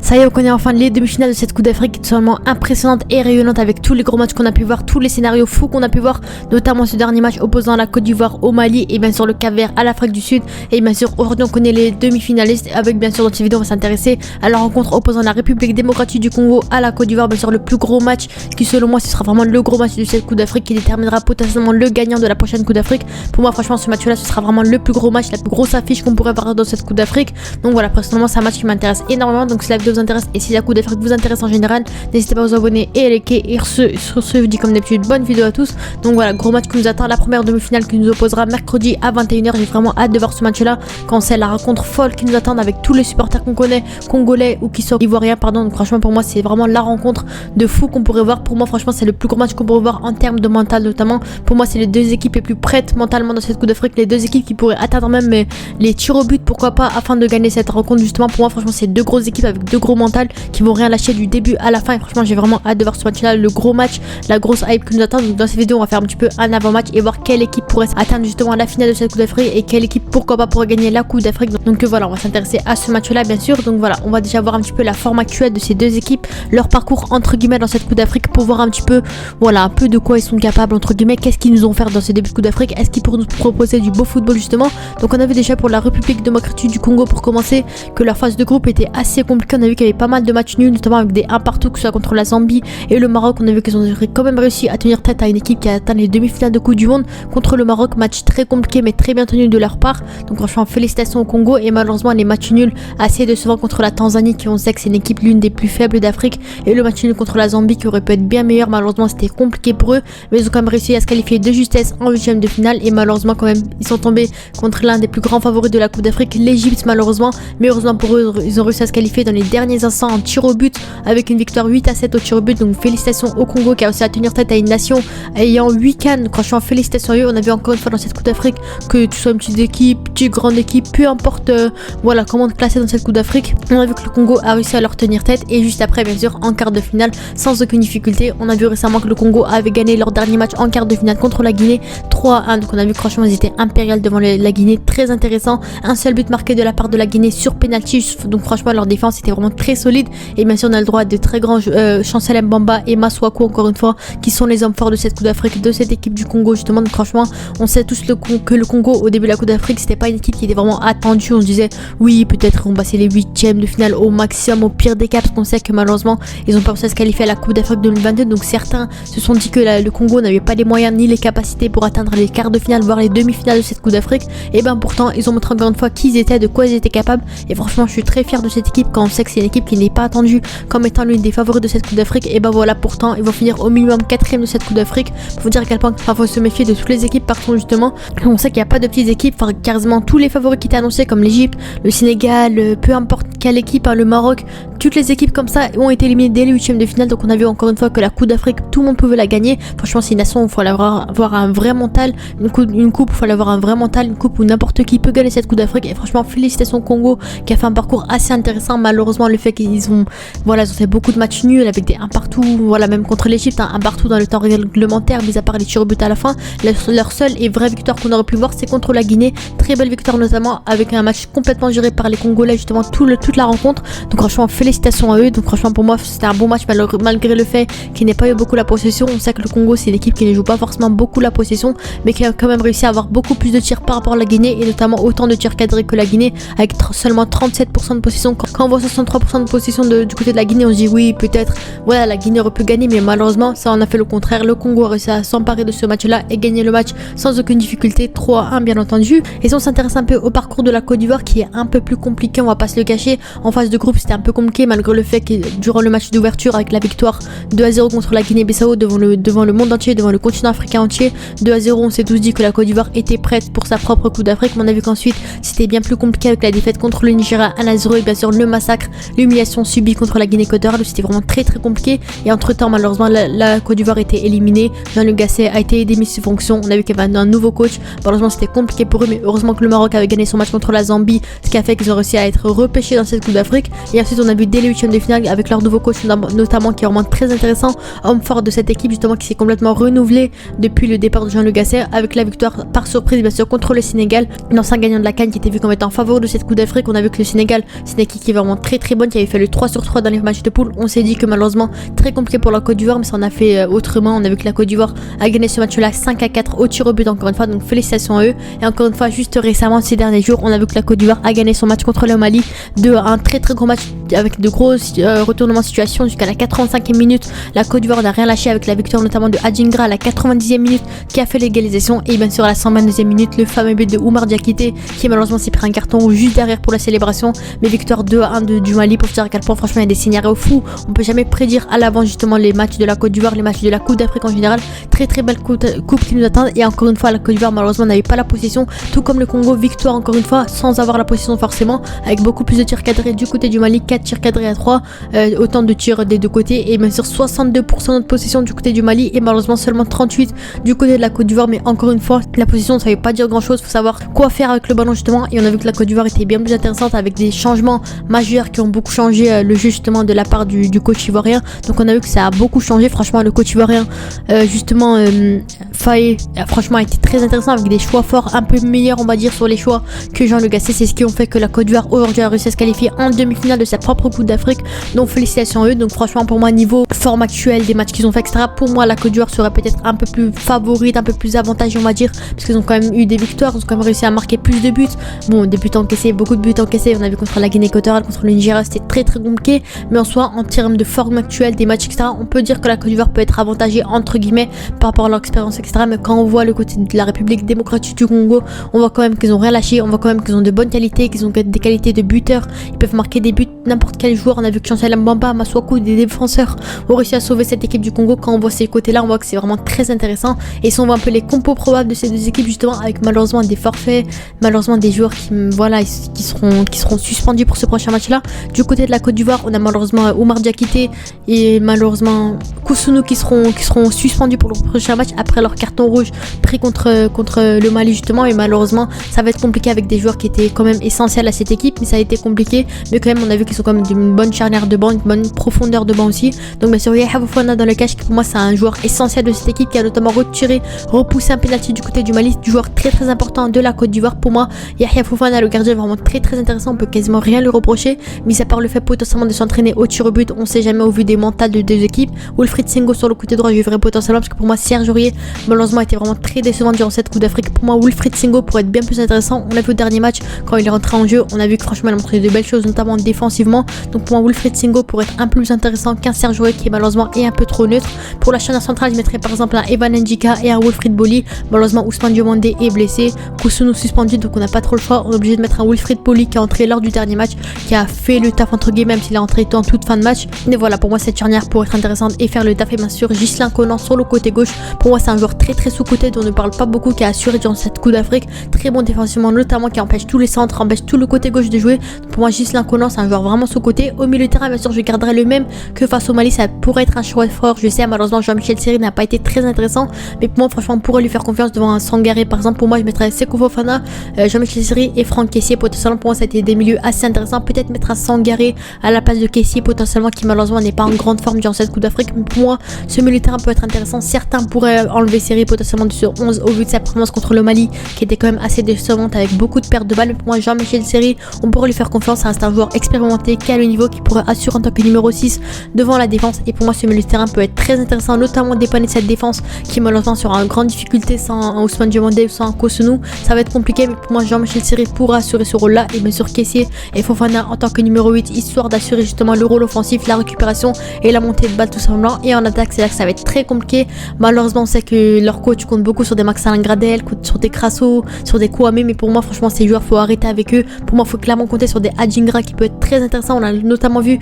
Ça y est, on connaît enfin les demi-finales de cette Coupe d'Afrique qui est totalement impressionnante et rayonnante avec tous les gros matchs qu'on a pu voir, tous les scénarios fous qu'on a pu voir, notamment ce dernier match opposant la Côte d'Ivoire au Mali et bien sûr le Cap-Vert à l'Afrique du Sud. Et bien sûr, aujourd'hui on connaît les demi-finalistes avec bien sûr dans cette vidéo on va s'intéresser à la rencontre opposant la République démocratique du Congo à la Côte d'Ivoire. Bien sûr, le plus gros match qui selon moi ce sera vraiment le gros match de cette Coupe d'Afrique qui déterminera potentiellement le gagnant de la prochaine Coupe d'Afrique. Pour moi, franchement, ce match-là ce sera vraiment le plus gros match, la plus grosse affiche qu'on pourrait voir dans cette Coupe d'Afrique. Donc voilà, personnellement, c'est un match qui m'intéresse énormément. Donc si la vidéo vous intéresse et si la Coupe d'Afrique vous intéresse en général, n'hésitez pas à vous abonner et à liker. Et sur ce, je vous dis comme d'habitude, bonne vidéo à tous. Donc voilà, gros match qui nous attend, la première demi-finale qui nous opposera mercredi à 21 h. J'ai vraiment hâte de voir ce match-là quand c'est la rencontre folle qui nous attend avec tous les supporters qu'on connaît, congolais ou qui sont ivoiriens, pardon. Donc franchement, pour moi, c'est vraiment la rencontre de fou qu'on pourrait voir. Pour moi, franchement, c'est le plus gros match qu'on pourrait voir en termes de mental notamment. Pour moi, c'est les deux équipes les plus prêtes mentalement dans cette Coupe d'Afrique, les deux équipes qui pourraient atteindre même les tirs au but, pourquoi pas, afin de gagner cette rencontre. Justement, pour moi, franchement, c'est deux grosses équipes avec deux gros mentales qui vont rien lâcher du début à la fin. Et franchement, j'ai vraiment hâte de voir ce match-là, le gros match, la grosse hype qui nous attend. Donc dans cette vidéo, on va faire un petit peu un avant-match et voir quelle équipe pourrait atteindre justement la finale de cette Coupe d'Afrique et quelle équipe, pourquoi pas, pourrait gagner la Coupe d'Afrique. Donc voilà, on va s'intéresser à ce match-là, bien sûr. Donc voilà, on va déjà voir un petit peu la forme actuelle de ces deux équipes, leur parcours entre guillemets dans cette Coupe d'Afrique pour voir un petit peu, voilà, un peu de quoi ils sont capables entre guillemets, qu'est-ce qu'ils nous ont fait dans ces débuts de Coupe d'Afrique, est-ce qu'ils pourront nous proposer du beau football justement. Donc on a vu déjà pour la République démocratique du Congo pour commencer que leur phase de groupe était assez compliquée. On a vu qu'il y avait pas mal de matchs nuls, notamment avec des 1 partout, que ce soit contre la Zambie et le Maroc. On a vu qu'ils ont quand même réussi à tenir tête à une équipe qui a atteint les demi-finales de Coupe du Monde contre le Maroc. Match très compliqué mais très bien tenu de leur part. Donc franchement, félicitations au Congo. Et malheureusement, les matchs nuls assez décevants contre la Tanzanie, qui on sait que c'est une équipe l'une des plus faibles d'Afrique, et le match nul contre la Zambie qui aurait pu être bien meilleur. Malheureusement, c'était compliqué pour eux, mais ils ont quand même réussi à se qualifier de justesse en 8e de finale. Et malheureusement, quand même, ils sont tombés contre l'un des plus grands favoris de la Coupe d'Afrique, l'Égypte, malheureusement. Mais heureusement pour eux, ils ont réussi à se qualifier dans les derniers instants en tir au but avec une victoire 8-7 au tir au but. Donc félicitations au Congo qui a réussi à tenir tête à une nation ayant 8 cannes. Franchement, félicitations à eux. On a vu encore une fois dans cette Coupe d'Afrique que tu sois une petite équipe, petite grande équipe, peu importe voilà comment te classer dans cette Coupe d'Afrique, on a vu que le Congo a réussi à leur tenir tête. Et juste après, bien sûr, en quart de finale sans aucune difficulté, on a vu récemment que le Congo avait gagné leur dernier match en quart de finale contre la Guinée 3-1. Donc on a vu que franchement ils étaient impériales devant la Guinée, très intéressant. Un seul but marqué de la part de la Guinée sur penalty. Donc franchement leur défense était vraiment très solide. Et bien sûr on a le droit de très grands Chancel Mbamba et Maswaku, encore une fois, qui sont les hommes forts de cette Coupe d'Afrique, de cette équipe du Congo justement. Donc franchement on sait tous que le Congo au début de la Coupe d'Afrique c'était pas une équipe qui était vraiment attendue. On se disait oui, peut-être on passer les 8e de finale au maximum, au pire des cas, parce qu'on sait que malheureusement ils ont pas réussi à se qualifier à la Coupe d'Afrique 2022. Donc certains se sont dit que le Congo n'avait pas les moyens ni les capacités pour atteindre les quarts de finale, voire les demi-finales de cette Coupe d'Afrique. Et ben pourtant ils ont montré encore une fois qui ils étaient, de quoi ils étaient capables. Et franchement je suis très fier de cette équipe quand on sait que c'est une équipe qui n'est pas attendue comme étant l'une des favoris de cette Coupe d'Afrique. Et ben voilà, pourtant ils vont finir au minimum 4e de cette Coupe d'Afrique, pour vous dire à quel point il faut se méfier de toutes les équipes partout justement. On sait qu'il n'y a pas de petites équipes, enfin quasiment tous les favoris qui étaient annoncés comme l'Égypte, le Sénégal, peu importe quelle équipe, le Maroc, toutes les équipes comme ça ont été éliminées dès les 8e de finale. Donc on a vu encore une fois que la Coupe d'Afrique tout le monde pouvait la gagner. Franchement c'est une nation où il faut avoir un vrai mental, une coupe où il faut avoir un vrai mental, une coupe où n'importe qui peut gagner cette Coupe d'Afrique. Et franchement félicitations au Congo qui a fait un parcours assez intéressant. Malheureusement le fait qu'ils ont fait beaucoup de matchs nuls avec des 1 partout, voilà, même contre l'Égypte, 1 partout dans le temps réglementaire, mis à part les tirs au but à la fin. Leur seule et vraie victoire qu'on aurait pu voir c'est contre la Guinée, très belle victoire notamment avec un match complètement géré par les Congolais justement toute la rencontre. Donc franchement félicitations à eux. Donc franchement pour moi c'était un bon match malgré le fait qu'il n'ait pas eu beaucoup la possession. On sait que le Congo c'est une équipe qui ne joue pas forcément beaucoup la possession, mais qui a quand même réussi à avoir beaucoup plus de tirs par rapport à la Guinée, et notamment autant de tirs cadrés que la Guinée avec seulement 37% de possession. Quand on voit 63% de possession du côté de la Guinée, on se dit oui peut-être voilà la Guinée aurait pu gagner, mais malheureusement ça on a fait le contraire. Le Congo a réussi à s'emparer de ce match là et gagner le match sans aucune difficulté, 3-1 bien entendu. Et si on s'intéresse un peu au parcours de la Côte d'Ivoire qui est un peu plus compliqué, on va pas se le cacher, en phase de groupe c'était un peu compliqué malgré le fait que durant le match d'ouverture avec la victoire 2-0 contre la Guinée-Bissau devant le monde entier, devant le continent africain entier, 2-0, on s'est tous dit que la Côte d'Ivoire était prête pour sa propre Coupe d'Afrique. Mais on a vu qu'ensuite c'était bien plus compliqué avec la défaite contre le Nigeria 1-0 et bien sûr le massacre, l'humiliation subie contre la Guinée équatoriale. C'était vraiment très compliqué. Et entre temps malheureusement la Côte d'Ivoire était éliminée, Jean-Luc Gasset a été démis de ses fonctions. On a vu qu'il y avait un nouveau coach, malheureusement c'était compliqué pour eux, mais heureusement que le Maroc avait gagné son match contre la Zambie, ce qui a fait qu'ils ont réussi à être repêchés dans cette Coupe d'Afrique. Et ensuite on a vu dès les 8e de finale avec leur nouveau coach notamment, qui est vraiment très intéressant, homme fort de cette équipe justement, qui s'est complètement renouvelé depuis le départ de Jean-Luc Gasset, avec la victoire par surprise bien sûr contre le Sénégal, l'ancien gagnant de la CAN qui était vu comme étant favori de cette Coupe d'Afrique. On a vu que le Sénégal c'est une équipe qui est vraiment très très bonne, qui avait fait le 3/3 dans les matchs de poule. On s'est dit que malheureusement très compliqué pour la Côte d'Ivoire, mais ça en a fait autrement. On a vu que la Côte d'Ivoire a gagné ce match-là 5-4 au tir au but encore une fois, donc félicitations à eux. Et encore une fois, juste récemment, ces derniers jours, on a vu que la Côte d'Ivoire a gagné son match contre le Mali, un très très gros match avec de gros retournements de situation jusqu'à la 85e minute. La Côte d'Ivoire n'a rien lâché avec la victoire notamment de Adingra à la 90e minute qui a fait l'égalisation, et bien sûr à la 122e minute le fameux but de Oumar Diakité qui malheureusement s'est pris un carton rouge juste derrière pour la célébration. Mais victoire 2-1 du Mali, pour dire à quel point franchement il y a des scénarios fous. On peut jamais prédire à l'avance justement les matchs de la Côte d'Ivoire, les matchs de la Coupe d'Afrique en général. Très très belle coupe qui nous attend, et encore une fois la Côte d'Ivoire malheureusement n'avait pas la possession, tout comme le Congo. Victoire encore une fois sans avoir la possession forcément, avec beaucoup plus de tirs cadrés du côté du Mali, 4 tirs cadrés à 3, autant de tirs des deux côtés, et bien sûr 62% de possession du côté du Mali et malheureusement seulement 38 du côté de la Côte d'Ivoire. Mais encore une fois la possession ça veut pas dire grand chose, faut savoir quoi faire avec le ballon justement, et on a vu que la Côte d'Ivoire était bien plus intéressante avec des changements majeurs qui ont beaucoup changé le jeu justement de la part du coach ivoirien. Donc on a vu que ça a beaucoup changé, franchement le coach ivoirien justement Faye franchement a été très intéressant avec des choix forts, un peu meilleurs on va dire sur les choix que Jean Le Gasset. C'est ce qui ont fait que la Côte d'Ivoire aujourd'hui a réussi à se qualifier en demi-finale de sa propre Coupe d'Afrique, donc félicitations à eux. Donc franchement pour moi niveau forme actuelle des matchs qu'ils ont fait etc, pour moi la Côte d'Ivoire serait peut-être un peu plus favorite, un peu plus avantagée on va dire, parce qu'ils ont quand même eu des victoires, ils ont quand même réussi à marquer plus de buts. Bon, des buts encaissés, beaucoup de buts encaissés, on a vu contre la Guinée équatoriale, contre le Nigeria c'était très très compliqué, mais en soi en termes de forme actuelle des matchs etc, on peut dire que la Côte d'Ivoire peut être avantagée entre guillemets par rapport à leur expérience etc. Mais quand on voit le côté de la République démocratique du Congo, on voit quand même qu'ils ont rien lâché, on voit quand même qu'ils ont de bonnes qualités, qu'ils ont des qualités de buteurs, ils peuvent marquer des buts n'importe quel joueur. On a vu que Chancel Mbamba, Maswaku, des défenseurs ont réussi à sauver cette équipe du Congo. Quand on voit ces côtés là on voit que c'est vraiment très intéressant, et si on voit un peu les compos probables de ces deux équipes justement, avec malheureusement des forfaits, malheureusement des joueurs qui seront suspendus pour ce prochain match là. Du côté de la Côte d'Ivoire on a malheureusement Oumar Diakité et malheureusement Kousounou qui seront suspendus pour le prochain match après leur carton rouge pris contre le Mali justement. Et malheureusement ça va être compliqué avec des joueurs qui étaient quand même essentiels à cette équipe, mais ça a été compliqué, mais quand même on a vu qu'ils sont quand même d'une bonne charnière de banc, une bonne profondeur de banc aussi. Donc bien sûr Yahya Fofana dans le cache, qui pour moi c'est un joueur essentiel de cette équipe, qui a notamment repoussé un penalty du côté du Mali, du joueur très très important de la Côte d'Ivoire. Pour moi Yahya Fofana le gardien vraiment très très intéressant, on peut quasiment rien lui reprocher, mis à part le fait potentiellement de s'entraîner au tir au but, on sait jamais au vu des mentales de deux équipes. Wilfried Sengo sur le côté droit je verrais potentiellement, parce que pour moi Serge Aurier malheureusement était vraiment très décevant durant cette Coupe d'Afrique. Pour moi Wilfried Sengo pourrait être bien plus intéressant, on l'a vu au dernier match quand il est rentré en jeu, on a vu que franchement il a montré de belles choses notamment défensivement. Donc pour moi Wilfried Sengo pourrait être un peu plus intéressant qu'un Serge Aurier qui malheureusement est un peu trop neutre. Pour la charnière centrale je mettrais par exemple un Evan Ndjika et un Wilfried Boli. Malheureusement Ousmane Diomandé est blessé, Kousounou suspendu, donc on n'a pas trop le choix, on est obligé de mettre un Wilfried Boli qui est entré lors du dernier match, qui a fait le taf entre guillemets, même s'il est entré en toute fin de match. Mais voilà, pour moi cette charnière pourrait être intéressante et faire le taf. Et bien sûr Ghislain Conan sur le côté gauche, pour moi c'est un joueur très très sous-côté dont on ne parle pas beaucoup, qui a assuré durant cette Coupe d'Afrique, très bon défensivement notamment, qui empêche tous les centres, empêche tout le côté gauche de jouer. Pour moi Ghislain Conan c'est un joueur vraiment sous-côté. Au milieu de terrain bien sûr je garderai le même que face au Mali, ça pourrait être un choix fort, je sais malheureusement Jean-Michel Seri n'a pas été très intéressant, mais pour moi franchement on pourrait lui faire confiance devant un Sangaré par exemple. Pour moi je mettrais Sékou Fofana, Jean-Michel Seri et Franck Kessié potentiellement. Pour moi ça a été des milieux assez intéressants, peut-être mettre un Sangaré à la place de Kessié potentiellement, qui malheureusement n'est pas en grande forme durant cette Coupe d'Afrique. Mais pour moi ce milieu de terrain peut être intéressant. Certains pourraient enlever Seri potentiellement sur 11 au vu de sa performance contre le Mali qui était quand même assez décevante avec beaucoup de pertes de balles. Mais pour moi Jean-Michel Seri on pourrait lui faire confiance, ça reste un joueur expérimenté qui a le niveau, qui pourrait assurer en tant que numéro 6 devant la défense. Et pour moi ce milieu de terrain peut être très intéressant, notamment dépanner cette défense qui malheureusement sera en grande difficulté sans Ousmane Diomandé ou sans Kousounou, ça va être compliqué. Mais pour moi Jean-Michel Seri pourra assurer ce rôle là, et bien sûr Kessié et Fofana en tant que numéro 8, histoire d'assurer justement le rôle offensif, la récupération et la montée de balle tout simplement. Et en attaque c'est là que ça va être très compliqué. Malheureusement on sait que leur coach compte beaucoup sur des Max Alain Gradel, sur des Crasso, sur des Kouamé, mais pour moi franchement ces joueurs faut arrêter avec eux. Pour moi faut clairement compter sur des Adjingra qui peut être très intéressant. On a notamment vu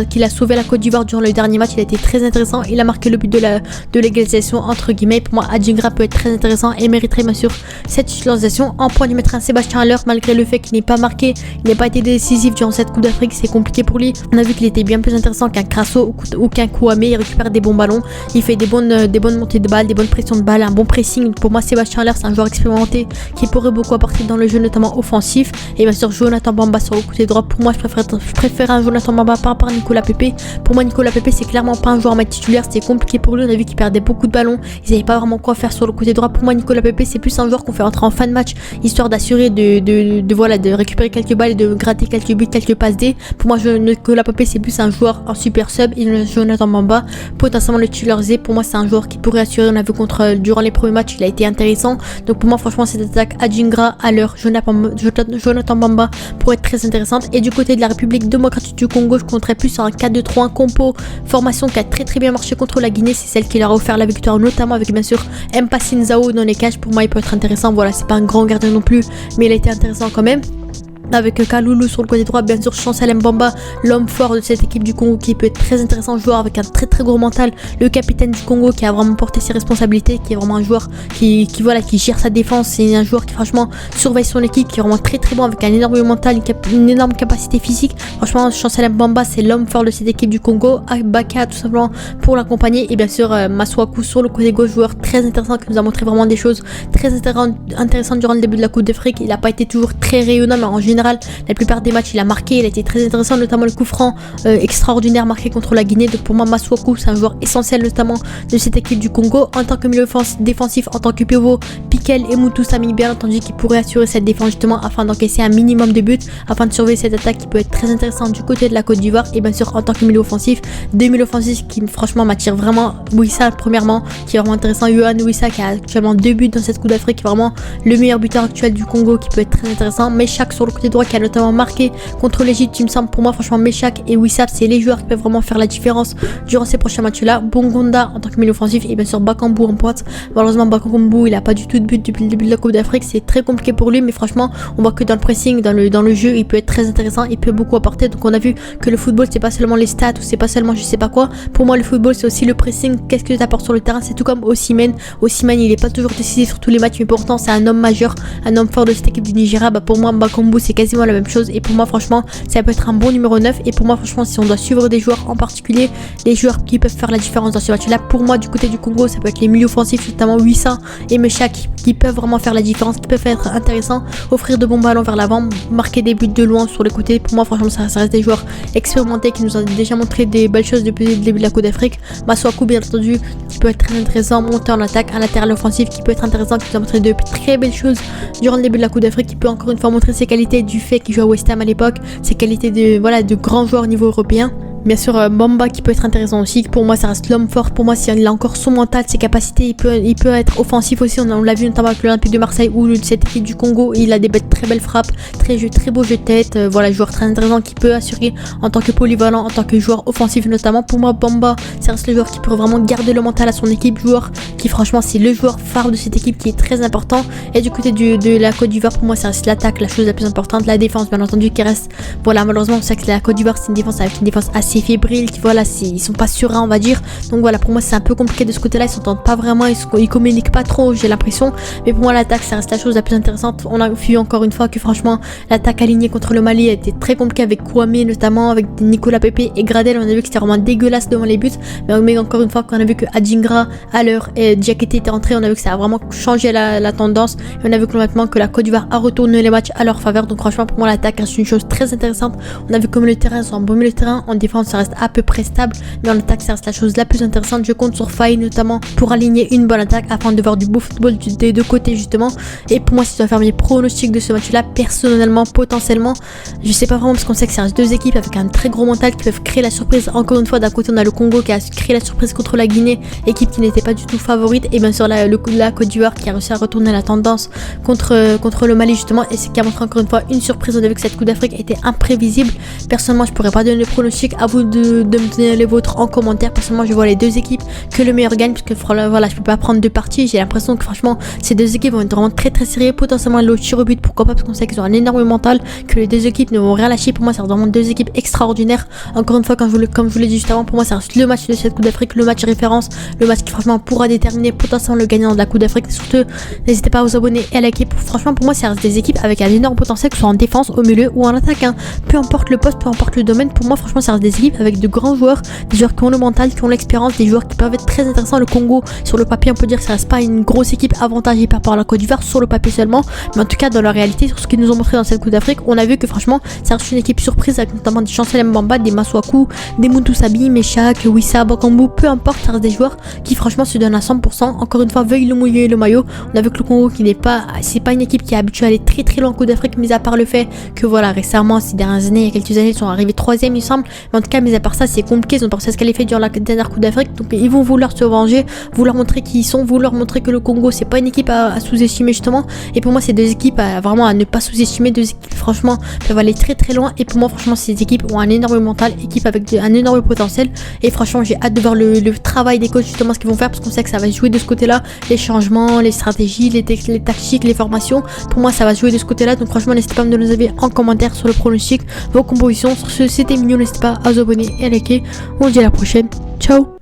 qu'il a sauvé la Côte d'Ivoire durant le dernier match, il a été très intéressant, il a marqué le but de l'égalisation entre guillemets. Pour moi Adjingra peut être très intéressant et mériterait bien sûr cette titularisation. En point du mettre un Sébastien Haller, malgré le fait qu'il n'ait pas marqué, il n'a pas été décisif durant cette Coupe d'Afrique, c'est compliqué pour lui. On a vu qu'il était bien plus intéressant qu'un Crasso ou qu'un Kouamé, il récupère des bons ballons, il fait des bonnes montées de balles, des bonnes pressions de balles, un bon pressing. Pour moi Sébastien Haller c'est un joueur expérimenté qui pourrait beaucoup apporter dans le jeu notamment offensif. Et bien sûr Jonathan Bamba sur le côté droit, pour moi je préfère un Jonathan Bamba par rapport à Nicolas Pepe. Pour moi Nicolas Pepe c'est clairement pas un joueur en match titulaire, c'était compliqué pour lui, on a vu qu'il perdait beaucoup de ballons, ils n'avaient pas vraiment quoi faire sur le côté droit. Pour moi Nicolas Pepe c'est plus un joueur qu'on fait rentrer en fin de match, histoire d'assurer de récupérer quelques balles et de gratter quelques buts, quelques passes D. Papé. Pour moi, Nicolas Papé, c'est plus un joueur, un super sub. Et Jonathan Bamba, potentiellement le titulaire Z. Pour moi, c'est un joueur qui pourrait assurer. On a vu durant les premiers matchs, il a été intéressant. Donc pour moi, franchement, cette attaque Adjingra à l'heure, Jonathan Bamba pourrait être très intéressante. Et du côté de la République démocratique du Congo, je compterais plus sur un 4-2-3-1 compo, formation qui a très bien marché contre la Guinée. C'est celle qui leur a offert la victoire, notamment avec bien sûr Mpassin Zao dans les cages. Pour moi, il peut être intéressant. Voilà, c'est pas un grand gardien non plus, mais il a été intéressant quand même. Avec Kaloulou sur le côté droit, bien sûr Chancel Mbamba, l'homme fort de cette équipe du Congo qui peut être très intéressant, joueur avec un très gros mental, le capitaine du Congo qui a vraiment porté ses responsabilités, qui est vraiment un joueur qui gère sa défense, c'est un joueur qui franchement surveille son équipe, qui est vraiment très bon avec un énorme mental, une énorme capacité physique. Franchement, Chancel Mbamba, c'est l'homme fort de cette équipe du Congo. Baka tout simplement pour l'accompagner, et bien sûr Maswaku sur le côté gauche, joueur très intéressant qui nous a montré vraiment des choses très intéressantes durant le début de la Coupe d'Afrique. Il n'a pas été toujours très rayonnant, mais en général la plupart des matchs il a marqué, il a été très intéressant, notamment le coup franc extraordinaire marqué contre la Guinée. Donc pour moi, Maswaku, c'est un joueur essentiel notamment de cette équipe du Congo en tant que milieu défensif, en tant que pivot. Piquel et Moutou Sami, bien entendu, qui pourrait assurer cette défense justement afin d'encaisser un minimum de buts, afin de surveiller cette attaque qui peut être très intéressante du côté de la Côte d'Ivoire. Et bien sûr en tant que milieu offensif, deux milieux offensifs qui franchement m'attirent vraiment. Wissa premièrement, qui est vraiment intéressant, Yohan Wissa qui a actuellement 2 buts dans cette Coupe d'Afrique, qui est vraiment le meilleur buteur actuel du Congo, qui peut être très intéressant. Meshak sur le côté droit qui a notamment marqué contre l'Égypte, il me semble. Pour moi, franchement, Meshak et Wissap, c'est les joueurs qui peuvent vraiment faire la différence durant ces prochains matchs-là. Bongonda en tant que milieu offensif et bien sûr Bakambu en pointe. Malheureusement, Bakambu, il a pas du tout de but depuis le début de la Coupe d'Afrique. C'est très compliqué pour lui, mais franchement, on voit que dans le pressing, dans le jeu, il peut être très intéressant, il peut beaucoup apporter. Donc on a vu que le football, c'est pas seulement les stats ou c'est pas seulement je sais pas quoi. Pour moi, le football, c'est aussi le pressing. Qu'est-ce que tu apportes sur le terrain? C'est tout comme Osimhen. Osimhen, il est pas toujours décisif sur tous les matchs, mais pourtant, c'est un homme majeur, un homme fort de cette équipe du Nigeria. Pour moi, Bakambu, c'est quasiment la même chose. Et pour moi, franchement, ça peut être un bon numéro 9. Et pour moi, franchement, si on doit suivre des joueurs en particulier, les joueurs qui peuvent faire la différence dans ce match-là, pour moi, du côté du Congo, ça peut être les milieux offensifs, notamment Wissa et Meshak, qui peuvent vraiment faire la différence, qui peuvent être intéressants, offrir de bons ballons vers l'avant, marquer des buts de loin sur les côtés. Pour moi, franchement, ça reste des joueurs expérimentés qui nous ont déjà montré des belles choses depuis le début de la Coupe d'Afrique. Maswaku, bien entendu, qui peut être très intéressant, monter en attaque, un latéral offensif qui peut être intéressant, qui nous a montré de très belles choses durant le début de la Coupe d'Afrique, qui peut encore une fois montrer ses qualités du fait qu'il joue à West Ham à l'époque, ses qualités de grand joueur au niveau européen. Bien sûr, Bamba qui peut être intéressant aussi. Pour moi, ça reste l'homme fort. Pour moi, si il a encore son mental, ses capacités, il peut être offensif aussi. On l'a vu notamment avec l'Olympique de Marseille ou cette équipe du Congo. Il a des très belles frappes, très beau jeu de tête. Voilà, joueur très intéressant qui peut assurer en tant que polyvalent, en tant que joueur offensif notamment. Pour moi, Bamba, ça reste le joueur qui peut vraiment garder le mental à son équipe. Joueur qui, franchement, c'est le joueur phare de cette équipe qui est très important. Et du côté de la Côte d'Ivoire, pour moi, ça reste l'attaque, la chose la plus importante. La défense, bien entendu, qui reste. Voilà, malheureusement, on sait que la Côte d'Ivoire, c'est une défense avec une défense assez fébrile, qui voilà, ils sont pas sereins, on va dire. Donc voilà, pour moi c'est un peu compliqué de ce côté là, ils s'entendent pas vraiment, ils communiquent pas trop, j'ai l'impression. Mais pour moi l'attaque, ça reste la chose la plus intéressante. On a vu encore une fois que franchement l'attaque alignée contre le Mali a été très compliquée, avec Kwame notamment, avec Nicolas Pepe et Gradel. On a vu que c'était vraiment dégueulasse devant les buts, mais encore une fois quand on a vu que Adjingra à l'heure et Diakité était rentré, on a vu que ça a vraiment changé la tendance, et on a vu complètement que la Côte d'Ivoire a retourné les matchs à leur faveur. Donc franchement pour moi l'attaque reste une chose très intéressante. On a vu comme le terrain, sont un bon milieu de terrain, en défense ça reste à peu près stable, mais en attaque ça reste la chose la plus intéressante. Je compte sur Faye notamment pour aligner une bonne attaque afin de voir du beau football des deux côtés justement. Et pour moi, si je dois faire mes pronostics de ce match là, personnellement, potentiellement, je sais pas vraiment, parce qu'on sait que ça reste deux équipes avec un très gros mental qui peuvent créer la surprise. Encore une fois, d'un côté on a le Congo qui a créé la surprise contre la Guinée, équipe qui n'était pas du tout favorite, et bien sûr la Côte d'Ivoire qui a réussi à retourner la tendance contre le Mali justement, et c'est qui a montré encore une fois une surprise. On a vu que cette Coupe d'Afrique était imprévisible. Personnellement, je pourrais pas donner de pronostics, à vous de me donner les vôtres en commentaire. Personnellement, je vois les deux équipes que le meilleur gagne, parce que voilà, je peux pas prendre deux parties. J'ai l'impression que franchement ces deux équipes vont être vraiment très sérieuses, potentiellement l'autre tir au but, pourquoi pas, parce qu'on sait qu'ils ont un énorme mental, que les deux équipes ne vont rien lâcher. Pour moi ça reste vraiment deux équipes extraordinaires. Encore une fois, comme je vous l'ai dit juste avant, pour moi ça reste le match de cette Coupe d'Afrique, le match référence, le match qui franchement pourra déterminer potentiellement le gagnant de la Coupe d'Afrique. Surtout n'hésitez pas à vous abonner et à liker. Franchement pour moi ça reste des équipes avec un énorme potentiel, que ce soit en défense, au milieu ou en attaque, hein. Peu importe le poste, peu importe le domaine, pour moi franchement ça reste des équipe avec de grands joueurs, des joueurs qui ont le mental, qui ont l'expérience, des joueurs qui peuvent être très intéressants. Le Congo, sur le papier, on peut dire que ça reste pas une grosse équipe avantagée par rapport à la Côte d'Ivoire, sur le papier seulement, mais en tout cas dans la réalité, sur ce qu'ils nous ont montré dans cette Coupe d'Afrique, on a vu que franchement, ça reste une équipe surprise avec notamment des Chancel Mbamba, des Masuaku, des Muntu Sabi, Meshak, Wissa, Bakambu, peu importe, ça reste des joueurs qui franchement se donnent à 100%. Encore une fois, veuille le mouiller le maillot. On a vu que le Congo qui n'est pas, c'est pas une équipe qui est habituée à aller très très loin en Coupe d'Afrique, mis à part le fait que voilà, récemment, ces dernières années, il y a quelques années, ils sont arrivés 3e il semble, mais en tout cas, mis à part ça, c'est compliqué, ils ont pas réussi à se qualifier durant la dernière Coupe d'Afrique, donc ils vont vouloir se venger, vouloir montrer qui ils sont, vouloir montrer que le Congo c'est pas une équipe à sous-estimer justement, et pour moi c'est deux équipes vraiment à ne pas sous-estimer, deux équipes franchement peuvent aller très très loin, et pour moi franchement ces équipes ont un énorme mental, équipe avec un énorme potentiel, et franchement j'ai hâte de voir le travail des coachs justement, ce qu'ils vont faire, parce qu'on sait que ça va jouer de ce côté là, les changements, les stratégies, les tactiques, les formations, pour moi ça va jouer de ce côté là, donc franchement n'hésitez pas à me donner vos avis en commentaire sur le pronostic, vos compositions. Sur ce, c'était mignon, n'hésitez pas à vous abonner et à liker. On se dit à la prochaine, ciao.